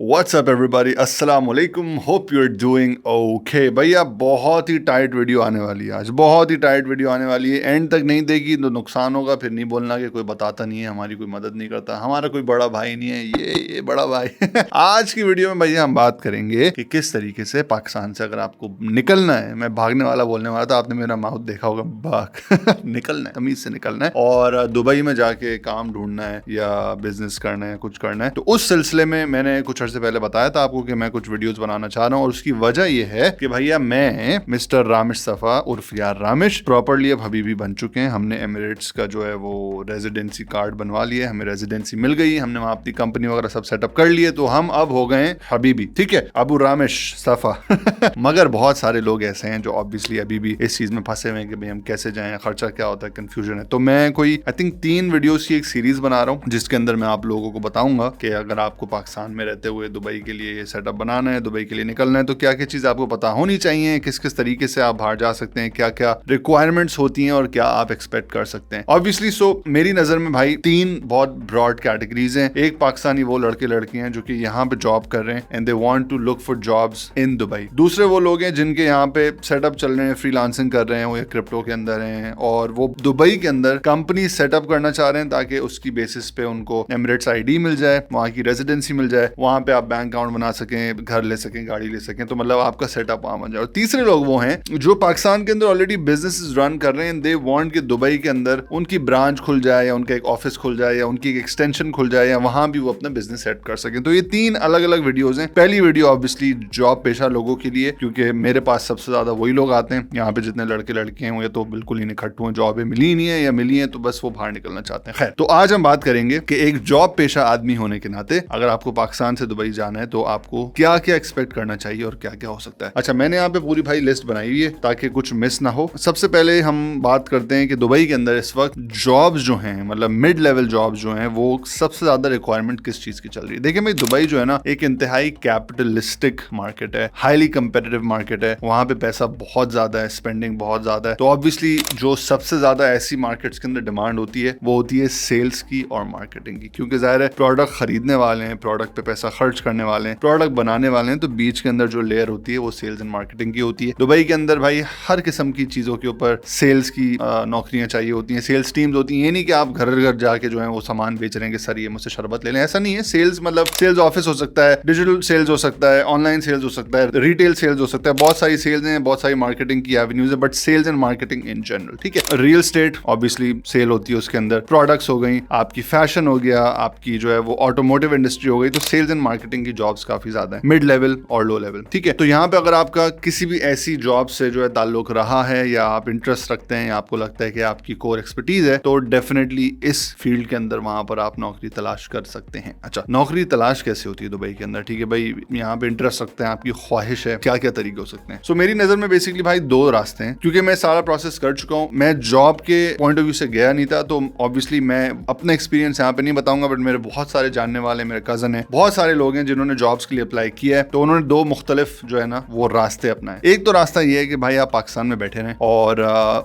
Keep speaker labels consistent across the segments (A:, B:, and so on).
A: WhatsApp everybody, अस्सलाम वालेकुम, hope you are doing okay. भैया बहुत ही टाइट वीडियो आने वाली है आज, बहुत ही टाइट वीडियो आने वाली है। एंड तक नहीं देखी तो नुकसान होगा, फिर नहीं बोलना कि कोई बताता नहीं है, हमारी कोई मदद नहीं करता, हमारा कोई बड़ा भाई नहीं है, ये बड़ा भाई आज की वीडियो में भैया हम बात करेंगे कि किस तरीके से पाकिस्तान से अगर आपको निकलना है, मैं भागने वाला बोलने वाला था, आपने मेरा माउथ देखा होगा, भाग निकलना है, तमीज से निकलना है और दुबई में जाके काम ढूंढना है या बिजनेस करना है, कुछ करना है। तो उस सिलसिले में मैंने कुछ अर्से पहले बताया था आपको कि मैं कुछ वीडियोस बनाना चाह रहा हूं और उसकी वजह यह है कि भैया मैं मिस्टर रामिश सफा उर्फ यार रामिश प्रॉपर्ली अब हबीबी बन चुके हैं। हमने एमिरेट्स का जो है वो रेजिडेंसी कार्ड बनवा लिया, हमें रेजिडेंसी मिल गई, हमने वहां अपनी कंपनी वगैरह सब सेटअप कर लिए, तो हम अब हो गए हबीबी, ठीक है, अबू रामिश सफा मगर बहुत सारे लोग ऐसे हैं जो ऑब्वियसली अभी भी इस चीज में फंसे हुए हैं कि भाई हम कैसे जाएं, खर्चा क्या होता है, कंफ्यूजन है। तो मैं कोई आई थिंक 3 वीडियोस की एक सीरीज बना रहा हूं जिसके अंदर मैं आप लोगों को बताऊंगा कि अगर आपको पाकिस्तान में रहते हुए दुबई के लिए सेटअप बनाना है, दुबई के लिए निकलना है, तो क्या क्या चीज आपको पता होनी चाहिए, किस किस तरीके से आप बाहर जा सकते हैं, क्या क्या रिक्वायरमेंट्स होती हैं और क्या आप एक्सपेक्ट कर सकते हैं। ऑब्वियसली मेरी नजर में भाई 3 बहुत ब्रॉड कैटेगरीज हैं। एक पाकिस्तानी वो लड़के लड़कियां जो कि यहाँ पे जॉब कर रहे हैं and they want to look for jobs in Dubai. दूसरे वो लोग हैं जिनके यहाँ पे सेटअप चल रहे हैं, फ्रीलांसिंग कर रहे हैं, वो क्रिप्टो के अंदर हैं और वो दुबई के अंदर कंपनी सेटअप करना चाह रहे हैं ताकि उसकी बेसिस पे उनको एमिरेट्स आईडी मिल जाए, वहां की रेजिडेंसी मिल जाए, वहां पे आप बैंक अकाउंट बना सकें, घर ले सकें, गाड़ी ले सकें, तो मतलब आपका सेटअप वहां बन जाए। और तीसरे लोग वो हैं जो पाकिस्तान के अंदर ऑलरेडी बिजनेसेस रन कर रहे हैं, दे वांट कि दुबई के अंदर उनकी ब्रांच खुल जाए या उनका एक ऑफिस खुल जाए या उनकी एक एक्सटेंशन खुल जाए या वहां भी वो अपना बिजनेस सेट कर सकें। तो ये 3 अलग अलग वीडियोज हैं। पहली वीडियो ऑब्वियसली जॉब पेशा लोगों के लिए, क्योंकि मेरे पास सबसे ज्यादा वही लोग आते हैं यहाँ पे, जितने लड़के लड़के हैं वो या तो बिल्कुल ही निखट्टू हैं, जॉब मिली नहीं है या मिली है तो बस वो बाहर निकलना चाहते हैं। खैर, तो आज हम बात करेंगे कि एक जॉब पेशा आदमी होने के नाते अगर आपको पाकिस्तान से दुबई जाना है तो आपको क्या क्या एक्सपेक्ट करना चाहिए और क्या क्या हो सकता है। अच्छा, मैंने यहाँ पे पूरी भाई लिस्ट बनाई हुई है ताकि कुछ मिस ना हो। सबसे पहले हम बात करते हैं कि दुबई के अंदर इस वक्त जॉब्स जो हैं, मतलब मिड लेवल जॉब्स जो हैं, वो सबसे ज्यादा रिक्वायरमेंट किस चीज की चल रही है। देखिए भाई, दुबई जो है ना एक इंतहाई कैपिटलिस्टिक मार्केट है, हाईली कंपेटिटिव मार्केट है, वहां पे पैसा बहुत ज्यादा है, स्पेंडिंग बहुत ज्यादा है। तो ऑब्वियसली जो सबसे ज्यादा ऐसी मार्केट्स के अंदर डिमांड होती है वो होती है सेल्स की और मार्केटिंग की, क्योंकि जाहिर है प्रोडक्ट खरीदने वाले हैं, प्रोडक्ट पे पैसा खर्च करने वाले हैं, प्रोडक्ट बनाने वाले हैं, तो बीच के अंदर जो लेयर होती है वो सेल्स एंड मार्केटिंग की होती है। दुबई के अंदर भाई हर किस्म की चीजों के ऊपर सेल्स की नौकरियां चाहिए होती हैं, सेल्स टीम्स होती हैं। ये नहीं कि आप घर घर जाके जो है वो सामान बेच रहे हैं कि सर ये मुझसे शरबत ले लें, ऐसा नहीं है। सेल्स मतलब सेल्स ऑफिस हो सकता है, डिजिटल सेल्स हो सकता है, ऑनलाइन सेल्स हो सकता है, रिटेल सेल्स हो सकता है, बहुत सारी सेल्स हैं, बहुत सारी मार्केटिंग की एवेन्यूज है, but sales and marketing in general, ठीक है। रियल एस्टेट ऑब्वियसली सेल होती है, उसके अंदर प्रोडक्ट्स हो गई, आपकी फैशन हो गया, आपकी जो है वो ऑटोमोटिव इंडस्ट्री हो गई, तो सेल्स एंड मार्केटिंग की जॉब्स काफी ज्यादा है, मिड लेवल और लो लेवल, ठीक है। तो यहाँ पे अगर आपका किसी भी ऐसी जॉब से जो है ताल्लुक रहा है या आप इंटरेस्ट रखते हैं या आपको लगता है कि आपकी कोर एक्सपर्टीज है, तो डेफिनेटली इस फील्ड के अंदर वहां पर आप नौकरी तलाश कर सकते हैं। अच्छा, नौकरी तलाश कैसे होती है दुबई के अंदर, ठीक है भाई, यहाँ पे इंटरेस्ट रखते हैं, आपकी ख्वाहिश है, क्या क्या तरीके हो सकते हैं। सो मेरी नजर में बेसिकली भाई 2 रास्ते हैं, क्योंकि मैं सारा प्रोसेस कर चुका हूँ। मैं जॉब के पॉइंट ऑफ व्यू से गया नहीं था, तो ऑब्वियसली मैं अपना एक्सपीरियंस यहाँ पे नहीं बताऊंगा, बट मेरे बहुत सारे जानने वाले, मेरे कजन है, बहुत सारे लोग हैं जिन्होंने जॉब्स के लिए अप्लाई किया है, तो उन्होंने 2 मुख्तलिफ जो है ना वो रास्ते अपनाए। एक तो रास्ता ये है कि भाई आप पाकिस्तान में बैठे रहें और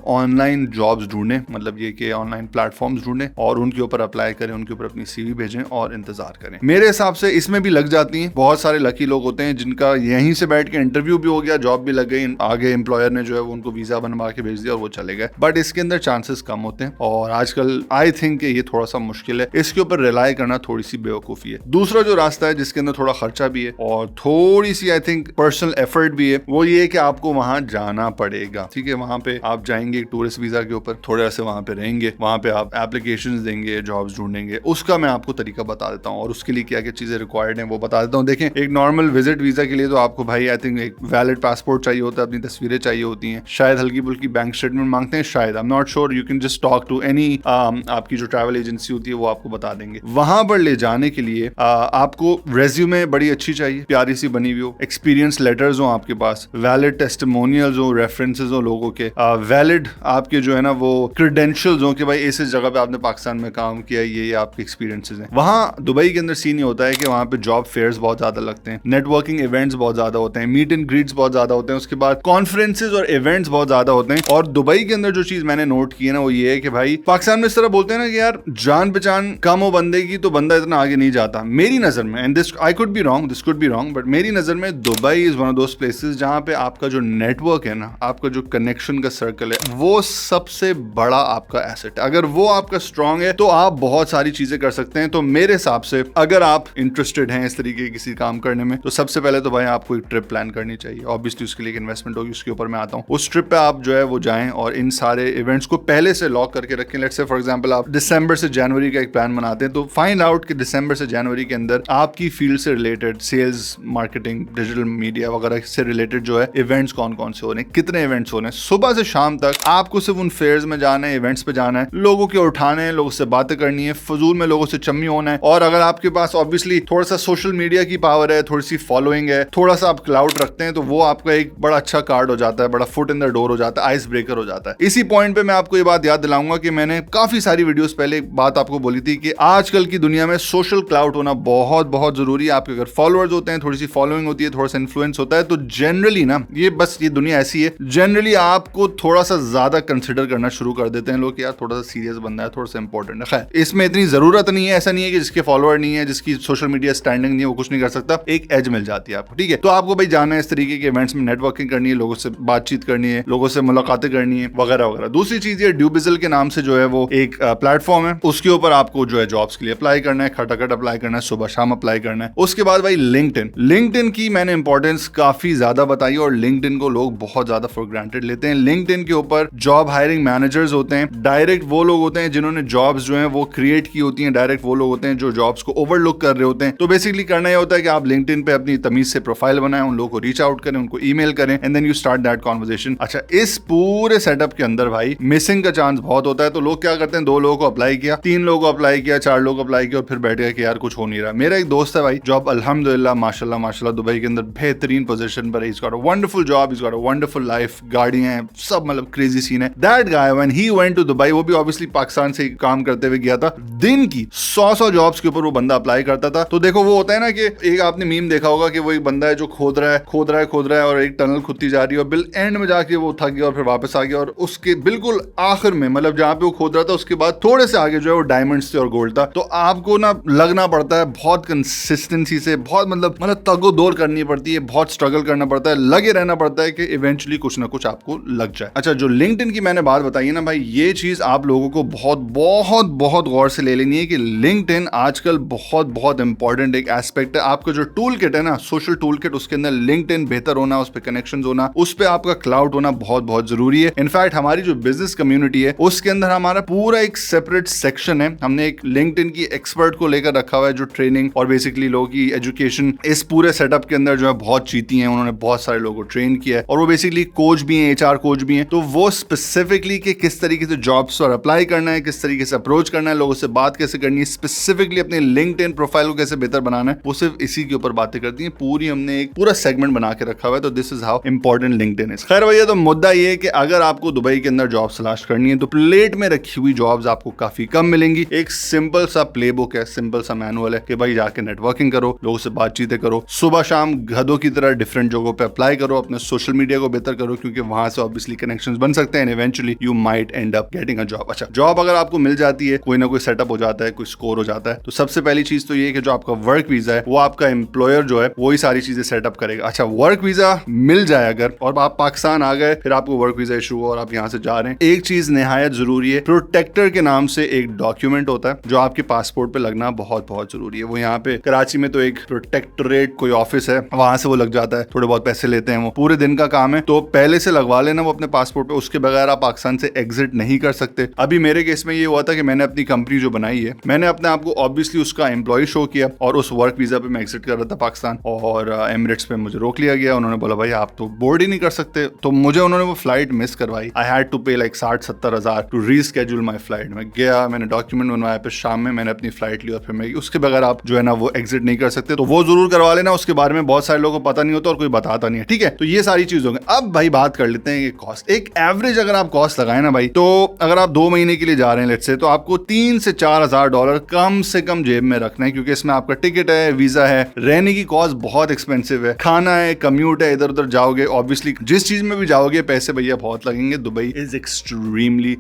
A: ऑनलाइन जॉब्स ढूंढें, मतलब ये कि ऑनलाइन प्लेटफॉर्म्स ढूंढें और उनके ऊपर अप्लाई करें, उनके ऊपर अपनी सीवी भेजें और इंतजार करें। मेरे हिसाब से इसमें भी लग जाती हैं। बहुत सारे लकी लोग होते हैं जिनका यहीं से बैठ के इंटरव्यू भी हो गया, जॉब भी लग गई, आगे एम्प्लॉयर ने जो है वो उनको वीजा बनवा के भेज दिया और वो चले गए, बट इसके अंदर चांसेस कम होते हैं और आजकल आई थिंक ये थोड़ा सा मुश्किल है, इसके ऊपर रिलाई करना थोड़ी सी बेवकूफी है। दूसरा जो रास्ता है जिसके अंदर थोड़ा खर्चा भी है और थोड़ी सी आई थिंक पर्सनल एफर्ट भी है, वो ये कि आपको वहां जाना पड़ेगा, ठीक है। वहां पे आप जाएंगे एक टूरिस्ट वीजा के ऊपर, थोड़े से वहां पे रहेंगे, वहां पे आप एप्लीकेशंस देंगे, जॉब्स ढूंढेंगे, उसका मैं आपको तरीका बता देता हूँ और उसके लिए क्या क्या चीजें रिक्वायर्ड हैं वो बता देता हूँ। देखें, एक नॉर्मल विजिट वीजा के लिए तो आपको भाई आई थिंक एक वैलिड पासपोर्ट चाहिए होता है, अपनी तस्वीरें चाहिए होती हैं, शायद हल्की फुल्की बैंक स्टेटमेंट मांगते हैं, शायद, I am not sure, you can just talk to any आपकी जो ट्रैवल एजेंसी होती है वो आपको बता देंगे। वहां पर ले जाने के लिए आपको रेज्यूमे बड़ी अच्छी चाहिए, प्यारी सी बनी हुई हो, एक्सपीरियंस लेटर्स हो आपके पास, वैलिड टेस्टिमोनियल्स हो, रेफरेंसेस हो लोगों के, वैलिड आपके जो है ना वो क्रेडेंशियल्स हो कि भाई इस जगह पे आपने पाकिस्तान में काम किया, ये आपके एक्सपीरियंसेस हैं। वहां दुबई के अंदर सीन ये होता है कि वहां पे जॉब फेयर्स बहुत ज्यादा लगते हैं, नेटवर्किंग इवेंट्स बहुत ज्यादा होते हैं, मीट एंड ग्रीट्स बहुत ज्यादा होते हैं, उसके बाद कॉन्फ्रेंसेस और इवेंट्स बहुत ज्यादा होते हैं। और दुबई के अंदर जो चीज मैंने नोट की है ना वो ये है कि भाई पाकिस्तान में इस तरह बोलते हैं ना कि यार जान पहचान कम हो बंदे की तो बंदा इतना आगे नहीं जाता। मेरी नजर में, and this I could be wrong, this could be wrong, but मेरी नजर में Dubai is one of those places जहां पे आपका जो नेटवर्क है ना, आपका जो कनेक्शन का सर्कल है, वो सबसे बड़ा आपका एसेट है। अगर वो आपका स्ट्रांग है तो आप बहुत सारी चीजें कर सकते हैं। तो मेरे हिसाब से अगर आप इंटरेस्टेड हैं इस तरीके किसी काम करने में, तो सबसे पहले तो भाई आपको एक ट्रिप प्लान करनी चाहिए। ऑब्वियसली उसके लिए इन्वेस्टमेंट होगी, उसके ऊपर मैं आता हूँ। उस ट्रिप पे आप जो है वो जाएं और इन सारे इवेंट्स को पहले से लॉक करके रखें। लेट्स से फॉर एग्जांपल आप दिसंबर से जनवरी का एक प्लान बनाते हैं, तो फाइंड आउट कि दिसंबर से जनवरी के अंदर आपकी फील्ड से related sales, marketing, digital media वगैरह से रिलेटेड जो है इवेंट्स कौन कौन से होने, कितने इवेंट्स होने। सुबह से शाम तक आपको सिर्फ उन फेयर्स में जाना है, इवेंट्स पे जाना है, लोगों के उठाने हैं, लोगों से बातें करनी है, फजूल में लोगों से चम्मी होना है। और अगर आपके पास ऑब्वियसली थोड़ा सा सोशल मीडिया की पावर है, थोड़ी सी फॉलोइंग है, थोड़ा सा आप क्लाउड रखते हैं, तो वो आपका एक बड़ा अच्छा कार्ड हो जाता है, बड़ा फुट इन द डोर हो जाता है, आइस ब्रेकर हो जाता है। इसी पॉइंट पे मैं आपको ये बात याद दिलाऊंगा कि मैंने काफी सारी वीडियोस पहले एक बात आपको बोली थी कि आजकल की दुनिया में सोशल क्लाउड होना बहुत बहुत जरूरी है। आपके अगर फॉलोअर्स होते हैं, थोड़ी सी फॉलोइंग होती है, थोड़ा सा इन्फ्लुएंस होता है, तो जनरली ना ये दुनिया ऐसी है, जनरली आपको थोड़ा सा ज्यादा कंसिडर करना शुरू कर देते हैं लोग, यार थोड़ा सा सीरियस बंदा है, थोड़ा सा इंपॉर्टेंट है। खैर, इसमें इतनी जरूरत नहीं है, ऐसा नहीं है कि जिसके फॉलोअर नहीं है, जिसकी सोशल मीडिया स्टैंडिंग नहीं है, वो कुछ नहीं कर सकता। एक एज मिल जाती है आपको, ठीक है। तो आपको भाई जाना है इस तरीके के इवेंट्स में, नेटवर्किंग करनी है, लोगों से बातचीत करनी है, लोगों से मुलाकातें करनी है वगैरह वगैरह। दूसरी चीज ये ड्यूबिजल के नाम से जो है वो एक प्लेटफॉर्म है, उसके ऊपर आपको जो है जॉब्स के लिए अप्लाई करना है, खटाखट अप्लाई करना है, सुबह शाम अप्लाई करना है। उसके बाद भाई लिंक्डइन की मैंने इंपॉर्टेंस काफी ज्यादा बताई और लिंक्डइन को लोग बहुत ज्यादा फॉर ग्रांटेड लेते हैं। लिंक्डइन के ऊपर जॉब हायरिंग मैनेजर्स होते हैं, डायरेक्ट वो लोग होते हैं जिन्होंने जॉब्स जो हैं वो क्रिएट की होती हैं, डायरेक्ट वो लोग होते हैं जो जॉब्स को ओवरलुक कर रहे होते हैं। तो बेसिकली करना ये होता है कि आप लिंक्डइन पे अपनी तमीज से प्रोफाइल बनाएं, उन लोगों को रीच आउट करें, उनको ईमेल करें, and then you start that conversation. अच्छा, इस पूरे सेटअप के अंदर भाई मिसिंग का चांस बहुत होता है। तो लोग क्या करते हैं, 2 लोगों को अप्लाई किया, 3 लोगों को अप्लाई किया, 4 लोगों को अप्लाई किया और फिर बैठ गया कि यार कुछ हो नहीं रहा। मेरा एक दोस्त है भाई, जॉब अल्हम्दुलिल्लाह माशाल्लाह माशाल्लाह दुबई के अंदर बेहतरीन पोजीशन पर है, he's got a wonderful job, he's got a wonderful life, गाड़ियां हैं, सब मतलब क्रेजी सीन है। That guy when he went to Dubai, वो भी ऑब्वियसली पाकिस्तान से काम करते हुए गया था, दिन की 100 जॉब्स के ऊपर वो बंदा अप्लाई करता था। तो देखो वो होता है ना कि एक आपने मीम देखा होगा कि वो एक बंदा है जो खोद रहा है और एक टनल खुदती जा रही है और बिल एंड में जाके वो थक गया और फिर वापस आ गया, और उसके बिल्कुल आखिर में मतलब जहां पे वो खोद रहा था उसके बाद थोड़े से आगे जो है वो डायमंड्स थे और गोल्ड था। तो आपको ना लगना पड़ता है बहुत कंसिस्टेंसी से, बहुत मतलब तगोदोर करनी पड़ती है, बहुत स्ट्रगल करना पड़ता है, लगे रहना पड़ता है कि इवेंचुअली कुछ ना कुछ आपको लग जाए। अच्छा, जो लिंक्डइन की मैंने बात बताई है ना भाई, ये चीज आप लोगों को बहुत बहुत बहुत गौर से ले लेनी है कि लिंक्डइन आजकल बहुत बहुत इंपॉर्टेंट एक एस्पेक्ट है। आपका जो टूल किट है ना, सोशल टूल किट, उसके अंदर लिंक्डइन बेहतर होना, उस पर कनेक्शन होना, उस पर आपका क्लाउड होना बहुत बहुत जरूरी है। इनफैक्ट हमारी जो बिजनेस कम्युनिटी है उसके अंदर हमारा पूरा एक सेपरेट सेक्शन है, हमने एक लिंक्डइन की एक्सपर्ट को लेकर रखा हुआ है जो ट्रेनिंग और बेसिकली लोगों की एजुकेशन इस पूरे सेटअप के अंदर जो है बहुत जीती है। उन्होंने बहुत सारे लोगों को ट्रेन किया है और वो बेसिकली कोच भी हैं, एचआर कोच भी हैं। तो वो स्पेसिफिकली कि किस तरीके से जॉब्स पर अप्लाई करना है, किस तरीके से अप्रोच करना है, लोगों से बात कैसे करनी है, स्पेसिफिकली अपने लिंक्डइन प्रोफाइल को कैसे बेहतर बनाना है, वो सिर्फ इसी के ऊपर बातें करती हैं। पूरी हमने एक पूरा सेगमेंट बना के रखा हुआ है। तो this is how important LinkedIn is. खैर भैया, तो मुद्दा ये है कि अगर आपको दुबई के अंदर जॉब तलाश करनी है तो प्लेट में रखी हुई जॉब्स आपको काफी कम मिलेंगी। एक सिंपल सा प्लेबुक है, सिंपल सा मैनुअल है कि भाई जाके नेटवर्किंग करो, लोगों से बातचीतें करो, सुबह शाम गधों की तरह डिफरेंट जगहों पे अप्लाई करो, अपने सोशल मीडिया को बेहतर करो, क्योंकि वहां से ऑब्वियसली कनेक्शंस बन सकते हैं, eventually you might and up getting a job. अच्छा, जॉब अगर आपको मिल जाती है, कोई ना कोई सेटअप हो जाता है, कोई स्कोर हो जाता है, तो सबसे पहली चीज तो ये है कि जो आपका वर्क वीजा है वो आपका एम्प्लॉयर जो है वही सारी चीजें सेटअप करेगा। अच्छा, वर्क वीजा मिल जाए अगर और आप पाकिस्तान आ गए, फिर आपको वर्क वीजा इशू हुआ और आप यहाँ से जा रहे हैं, एक चीज निहायत जरूरी है, प्रोटेक्टर के नाम से एक डॉक्यूमेंट होता है जो आपके पासपोर्ट पे लगना बहुत बहुत जरूरी है। वो यहाँ पे कराची में तो एक प्रोटेक्टोरेट कोई ऑफिस है, वहां से वो लग जाता है, थोड़े बहुत पैसे लेते हैं, वो पूरे दिन का काम है, तो पहले से लगवा लेना वो अपने पासपोर्ट पे, उसके बगैर आप पाकिस्तान से एग्जिट नहीं कर सकते। अभी मेरे केस में ये हुआ था कि मैंने अपनी कंपनी जो बनाई है, मैंने अपने आप को ऑब्वियसली उसका एम्प्लॉय शो किया और उस वर्क वीजा पे मैं एग्जिट कर रहा था पाकिस्तान, और एमिरेट्स पे मुझे रोक लिया गया। उन्होंने बोला भाई आप तो बोर्ड ही नहीं कर सकते, तो मुझे उन्होंने वो फ्लाइट मिस करवाई। आई हैड टू पे लाइक 60-70 हजार टू रीस्केड्यूल माई फ्लाइट। मैं गया, मैंने डॉक्यूमेंट बनवाया, फिर शाम में मैंने अपनी फ्लाइट ली और फिर मैं उसके बगैर आप जो है ना वो एग्जिट नहीं कर सकते। तो वो जरूर करवा लेना, उसके बारे में बहुत सारे लोगों को पता नहीं होता और कोई बताता नहीं है, ठीक है। तो ये सारी चीज होंगे। अब भाई बात कर लेते हैं कॉस्ट। एक एवरेज अगर आप कॉस्ट लगाए ना भाई, तो अगर आप 2 महीने के लिए जा रहे हैं लेट्स से, तो आपको 3 से 4 हजार डॉलर कम से कम जेब में रखना है, क्योंकि इसमें आपका टिकट है, वीजा है, रहने की कॉस्ट बहुत एक्सपेंसिव है, खाना है, कम्यूट है, इधर उधर जाओगे, ऑब्वियसली जिस चीज में भी जाओगे पैसे भैया बहुत लगेंगे। दुबई इज एक्सट्रीमली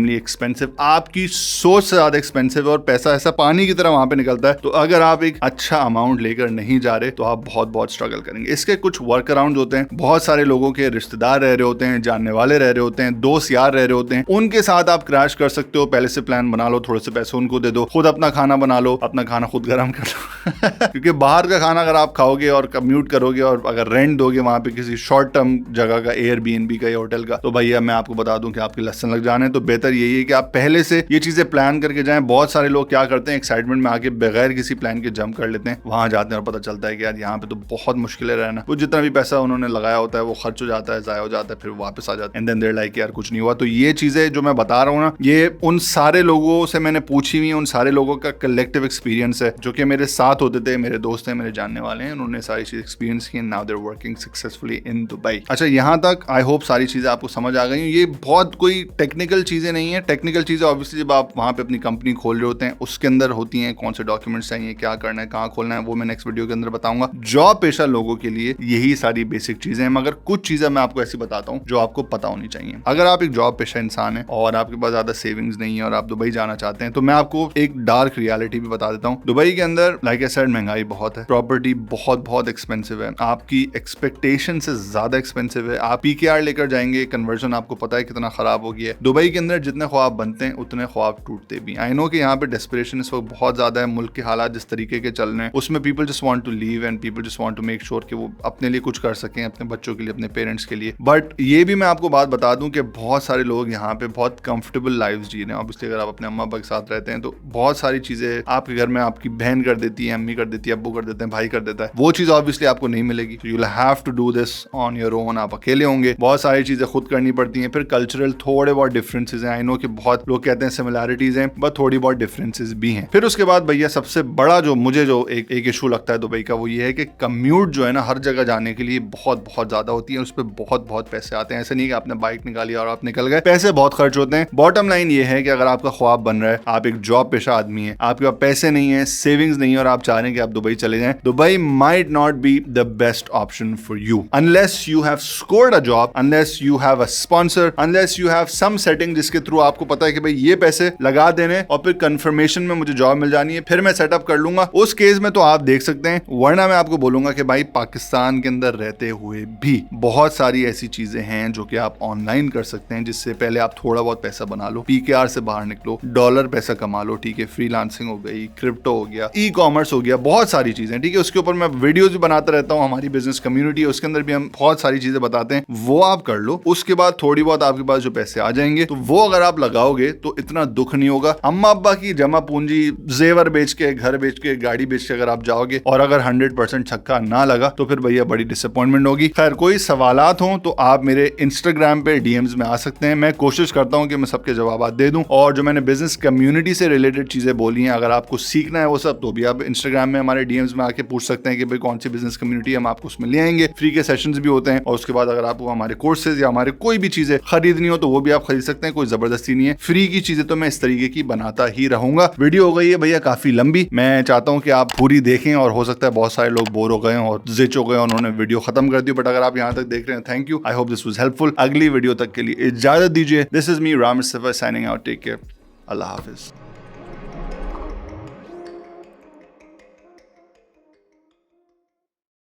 A: एक्सपेंसिव, आपकी सोच से ज्यादा एक्सपेंसिव, और पैसा ऐसा पानी की तरह वहां पे निकलता है। तो अगर आप एक अच्छा अमाउंट लेकर नहीं जा रहे तो आप बहुत बहुत स्ट्रगल करेंगे। इसके कुछ वर्क अराउंड होते हैं, बहुत सारे लोगों के रिश्तेदार रह रहे होते हैं, जानने वाले रह रहे होते हैं, दोस्त यार रह रहे होते हैं, उनके साथ आप क्रैश कर सकते हो। पहले से प्लान बना लो, थोड़े से पैसे उनको दे दो, खुद अपना खाना बना लो, अपना खाना खुद गर्म कर लो क्योंकि बाहर का खाना अगर आप खाओगे और कम्यूट करोगे और अगर रेंट दोगे वहां पे किसी शॉर्ट टर्म जगह का, एयरबीएनबी का या होटल का, तो भैया मैं आपको बता दूं कि आपके लसन लग जाने। तो बेहतर यही है कि आप पहले से ये चीजें प्लान करके जाएं। बहुत सारे लोग क्या करते हैं, एक्साइटमेंट में आके बगैर किसी प्लान के जंप कर लेते हैं, वहां जाते हैं और पता चलता है कि यार यहाँ पे तो बहुत मुश्किल है रहना। वो जितना भी पैसा उन्होंने लगाया होता है वो खर्च हो जाता है, जाया हो जाता है, फिर वापस आ जाता है एंड देन देयर लाइक यार कुछ नहीं हुआ। तो ये चीजें जो मैं बता रहा हूँ ना, ये उन सारे लोगों से मैंने पूछी हुई, उन सारे लोगों का कलेक्टिव एक्सपीरियंस है जो कि मेरे साथ होते थे, मेरे दोस्त हैं, मेरे जानने वाले हैं, उन्होंने सारी चीज एक्सपीरियंस की। Now they are working successfully in Dubai. अच्छा, यहाँ तक आई होप सारी चीजें आपको समझ आ गई। ये बहुत कोई टेक्निकल चीजें नहीं है। टेक्निकल चीजें ऑब्वियसली जब आप वहां पे अपनी कंपनी खोल रहे होते हैं उसके अंदर होती हैं, कौन से डॉक्यूमेंट्स चाहिए, क्या करना है, कहाँ खोलना है, वो मैं नेक्स्ट वीडियो के अंदर बताऊंगा। जॉब पेशा लोगों के लिए यही सारी बेसिक चीजें हैं, मगर कुछ चीजें मैं आपको ऐसी बताता हूँ जो आपको पता होनी चाहिए। अगर आप एक जॉब पेशा इंसान है और आपके पास ज्यादा सेविंग्स नहीं है और आप दुबई जाना चाहते हैं, तो मैं आपको एक डार्क रियलिटी भी बता देता हूँ। दुबई के अंदर लाइक आई सेड महंगाई बहुत है, प्रॉपर्टी बहुत बहुत एक्सपेंसिव है, आपकी एक्सपेक्टेशन से ज्यादा एक्सपेंसिव है। आप पीकेआर लेकर जाएंगे, कन्वर्जन आपको पता है कितना खराब हो गया है। दुबई के अंदर जितने ख्वाब बनते हैं उतने ख्वाब टूटते भी। आई नो कि यहाँ पे डेस्परेशन इस वक्त बहुत ज्यादा है, मुल्क के हालात जिस तरीके के चल रहे हैं उसमें people just want to leave and people just want to make sure कि वो अपने लिए कुछ कर सकें, अपने बच्चों के लिए, अपने पेरेंट्स के लिए। बट ये भी मैं आपको बात बता दूं कि बहुत सारे लोग यहाँ पे बहुत कंफर्टेबल लाइफ्स जी रहे हैं। ऑब्वियसली अगर आप अपने अम्मा अब्बा के साथ रहते हैं तो बहुत सारी चीजें आपके घर में आपकी बहन कर देती है, अम्मी कर देती है, अब्बू कर देते हैं, भाई कर देता है, वो चीज ऑब्वियसली आपको नहीं मिलेगी। You will have to do this on your own. आप अकेले होंगे, बहुत सारी चीजें खुद करनी पड़ती हैं। फिर कल्चरल थोड़े बहुत डिफरेंसेस हैं। आई नो कि बहुत लोग कहते हैं सिमिलैरिटीज हैं, बट थोड़ी बहुत डिफरेंसेस भी हैं। फिर उसके बाद भैया सबसे बड़ा जो मुझे जो एक इशू लगता है दुबई का, वो ये है कि कम्यूट जो है ना हर जगह जाने के लिए बहुत बहुत ज्यादा होती है, उस पर बहुत बहुत पैसे आते हैं। ऐसे नहीं कि आपने बाइक निकाली और आप निकल गए, पैसे बहुत खर्च होते हैं। बॉटम लाइन ये है कि अगर आपका ख्वाब बन रहा है, आप एक जॉब पेशा आदमी है, आपके पास पैसे नहीं है, सेविंग्स नहीं है और आप चाह रहे हैं कि आप दुबई चले जाएं, Dubai might not be the best option for you unless you have scored a job, unless you have a sponsor, unless you have some setting जिसके थ्रू आपको पता है कि भाई ये पैसे लगा देने और फिर कंफर्मेशन में मुझे जॉब मिल जानी है, फिर मैं सेटअप कर लूंगा। उस केस में तो आप देख सकते हैं, वरना मैं आपको बोलूंगा कि भाई पाकिस्तान के अंदर रहते हुए भी बहुत सारी ऐसी चीजें हैं जो कि आप ऑनलाइन कर सकते हैं, जिससे पहले आप थोड़ा बहुत पैसा बना लो, पीकेआर से बाहर निकलो, डॉलर पैसा कमा लो, ठीक है, फ्रीलांसिंग हो गई, क्रिप्टो हो गया, ई कॉमर्स हो गया, बहुत सारी चीजें, ठीक है। उसके ऊपर मैं वीडियोस भी बनाता रहता हूँ, हमारी बिजनेस कम्युनिटी है उसके अंदर भी हम बहुत सारी चीजें बताते हैं, वो आप कर लो। उसके बाद थोड़ी बहुत आपके पास जो पैसे आ जाएंगे तो वो अगर आप लगाओगे तो इतना दुख नहीं होगा। अम्मा अब्बा की जमा पूंजी, जेवर बेच के, घर बेच के, गाड़ी बेच के अगर आप जाओगे और अगर 100% छक्का ना लगा तो फिर भैया बड़ी डिसअपॉइंटमेंट होगी। खैर, कोई सवालात हो तो आप मेरे इंस्टाग्राम पे डीएम्स में आ सकते हैं। मैं कोशिश करता हूं कि मैं सबके जवाब दे दूं। और जो मैंने बिजनेस कम्युनिटी से रिलेटेड चीजें बोली हैं, अगर आपको सीखना है वो सब, तो भी आप इंस्टाग्राम में हमारे डीएम्स में आके पूछ सकते हैं कि भाई कौन सी बिजनेस कम्युनिटी, हम आपको उसमें ले आएंगे। फ्री के सेशंस भी होते हैं। और उसके बाद अगर आपको हमारे कोर्सेज या हमारे कोई भी चीजें खरीदनी हो तो वो भी आप खरीद सकते हैं, कोई जबरदस्ती नहीं है। फ्री की चीजें तो मैं इस तरीके की बनाता ही रहूंगा। वीडियो हो गई है भैया काफी लंबी, मैं चाहता हूं कि आप पूरी देखें और हो सकता है बहुत सारे लोग बोर हो गए और जिच हो गए, उन्होंने वीडियो खत्म कर दी। बट अगर आप यहां तक देख रहे हैं, thank you. I hope this was helpful. अगली वीडियो तक के लिए इजाजत दीजिए। This is me Ram Mustafa signing out. Take care. अल्लाह हाफिज।